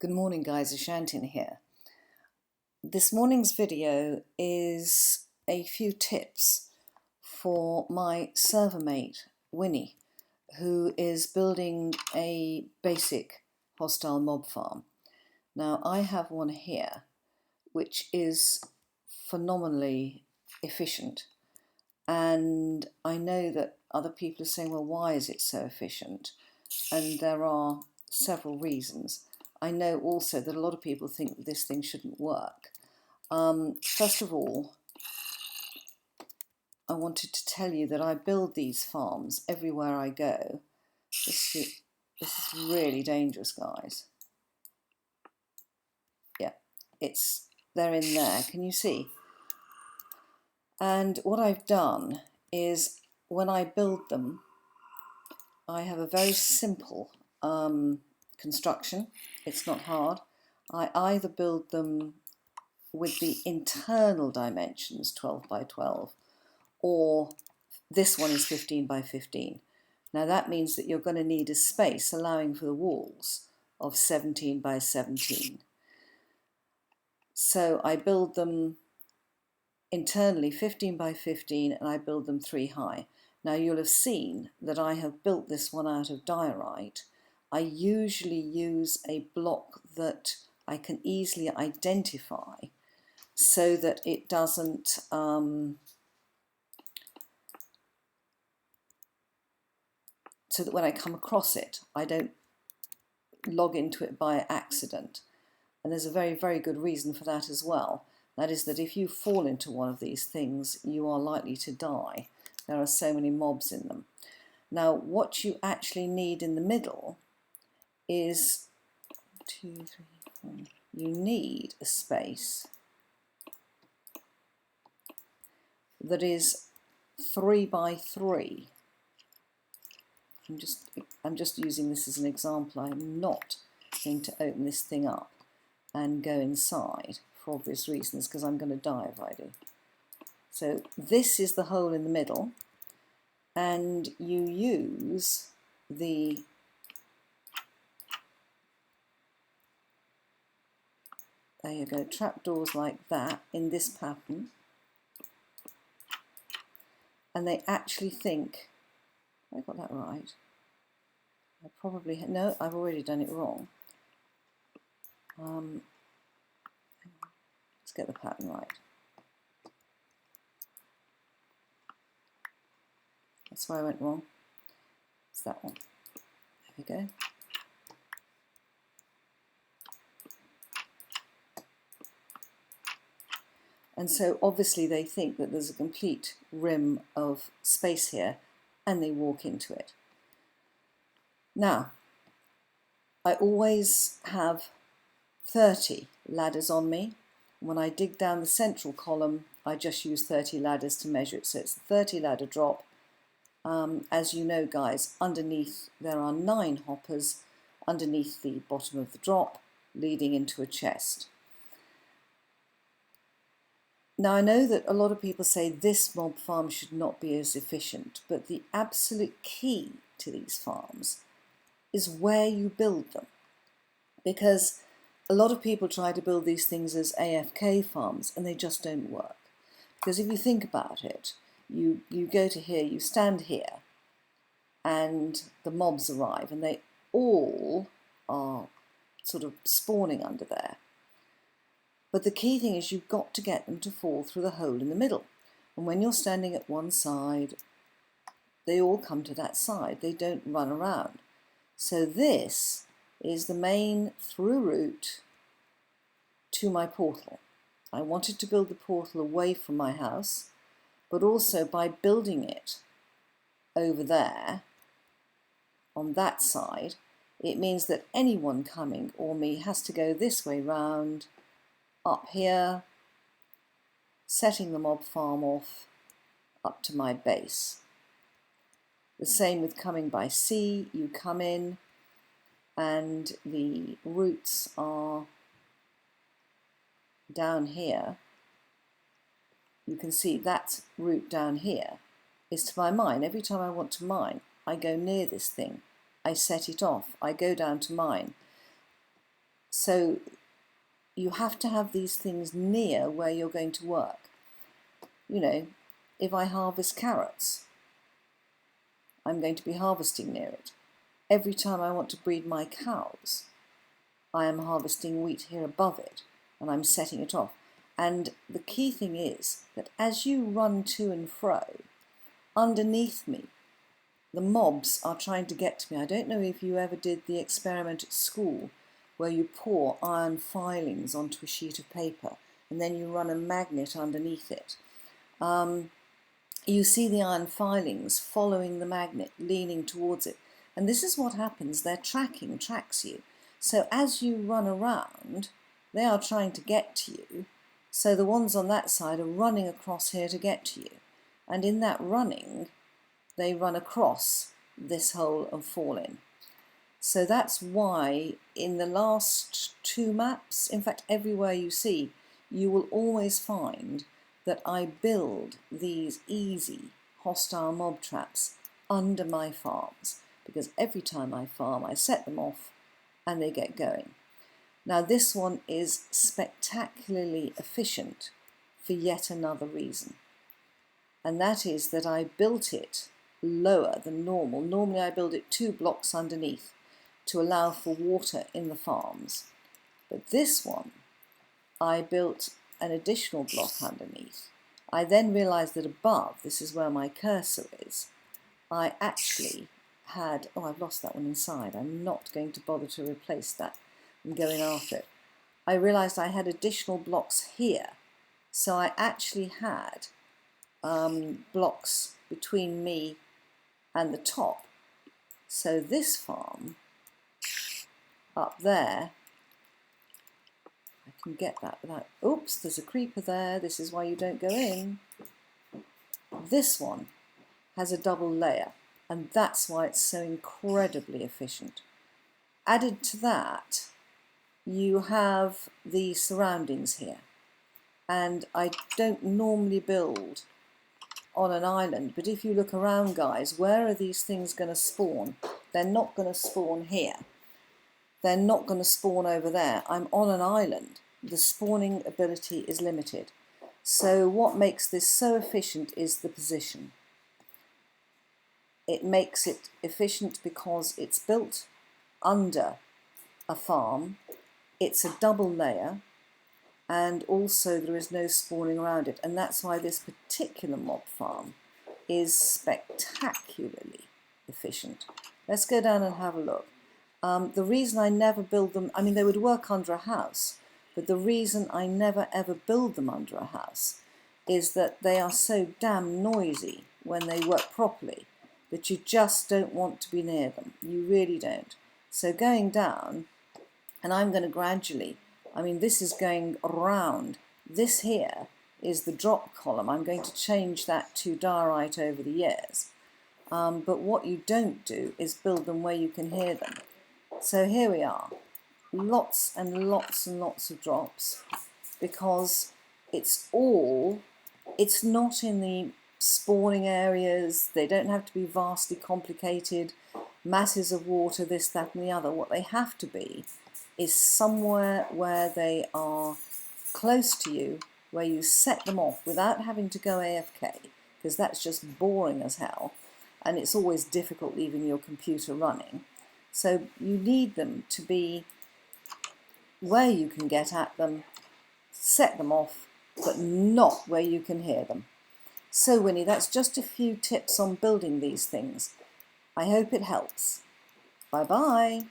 Good morning guys, Ashantin here. This morning's video is a few tips for my server mate Winnie, who is building a basic hostile mob farm. Now I have one here which is phenomenally efficient, and I know that other people are saying, well, why is it so efficient? And there are several reasons. I know also that a lot of people think that this thing shouldn't work. First of all, I wanted to tell you that I build these farms everywhere I go. This is really dangerous, guys. Yeah, they're in there. Can you see? And what I've done is when I build them, I have a very simple construction. It's not hard. I either build them with the internal dimensions 12 by 12, or this one is 15 by 15. Now that means that you're going to need a space allowing for the walls of 17 by 17. So I build them internally 15 by 15, and I build them 3 high. Now you'll have seen that I have built this one out of diorite. I usually use a block that I can easily identify so that it doesn't so that when I come across it, I don't log into it by accident. And there's a very, very good reason for that as well. That is that if you fall into one of these things, you are likely to die. There are so many mobs in them. Now, what you actually need in the middle is 2, 3, 4. You need a space that is 3 by 3. I'm just using this as an example. I'm not going to open this thing up and go inside for obvious reasons, because I'm going to die if I do. So this is the hole in the middle, and you use there you go, trapdoors like that in this pattern, and they actually think, I got that right. I probably, no, I've already done it wrong. Let's get the pattern right. That's where I went wrong. It's that one. There we go. And so obviously they think that there's a complete rim of space here, and they walk into it. Now, I always have 30 ladders on me. When I dig down the central column, I just use 30 ladders to measure it. So it's a 30 ladder drop. As you know, guys, underneath there are 9 hoppers underneath the bottom of the drop, leading into a chest. Now, I know that a lot of people say this mob farm should not be as efficient, but the absolute key to these farms is where you build them. Because a lot of people try to build these things as AFK farms, and they just don't work. Because if you think about it, you go to here, you stand here, and the mobs arrive, and they all are sort of spawning under there. But the key thing is you've got to get them to fall through the hole in the middle. And when you're standing at one side, they all come to that side. They don't run around. So this is the main through route to my portal. I wanted to build the portal away from my house, but also by building it over there on that side, it means that anyone coming or me has to go this way round, up here, setting the mob farm off up to my base. The same with coming by sea. You come in and the routes are down here. You can see that route down here is to my mine. Every time I want to mine, I go near this thing. I set it off. I go down to mine. So you have to have these things near where you're going to work. You know, if I harvest carrots, I'm going to be harvesting near it. Every time I want to breed my cows, I am harvesting wheat here above it, and I'm setting it off. And the key thing is that as you run to and fro, underneath me, the mobs are trying to get to me. I don't know if you ever did the experiment at school where you pour iron filings onto a sheet of paper and then you run a magnet underneath it. You see the iron filings following the magnet, leaning towards it. And this is what happens. Their tracking tracks you. So as you run around, they are trying to get to you. So the ones on that side are running across here to get to you. And in that running, they run across this hole and fall in. So that's why in the last 2 maps, in fact everywhere you see, you will always find that I build these easy hostile mob traps under my farms, because every time I farm I set them off and they get going. Now this one is spectacularly efficient for yet another reason, and that is that I built it lower than normal. Normally I build it 2 blocks underneath to allow for water in the farms, but this one I built an additional block underneath. I then realised that above, this is where my cursor is, I actually had, oh I've lost that one inside, I'm not going to bother to replace that. I'm going after it. I realised I had additional blocks here, so I actually had blocks between me and the top. So this farm up there, I can get that without, oops, there's a creeper there, this is why you don't go in. This one has a double layer, and that's why it's so incredibly efficient. Added to that, you have the surroundings here, and I don't normally build on an island, but if you look around, guys, where are these things going to spawn? They're not going to spawn here. They're not going to spawn over there. I'm on an island. The spawning ability is limited. So what makes this so efficient is the position. It makes it efficient because it's built under a farm, it's a double layer, and also there is no spawning around it. And that's why this particular mob farm is spectacularly efficient. Let's go down and have a look. The reason I never build them, I mean they would work under a house, but the reason I never ever build them under a house is that they are so damn noisy when they work properly that you just don't want to be near them. You really don't. So going down, and I'm going to gradually, I mean this is going around. This here is the drop column. I'm going to change that to diorite over the years. But what you don't do is build them where you can hear them. So here we are, lots and lots and lots of drops, because it's not in the spawning areas. They don't have to be vastly complicated, masses of water, this, that and the other. What they have to be is somewhere where they are close to you, where you set them off without having to go AFK, because that's just boring as hell, and it's always difficult leaving your computer running. So you need them to be where you can get at them, set them off, but not where you can hear them. So Winnie, that's just a few tips on building these things. I hope it helps. Bye bye.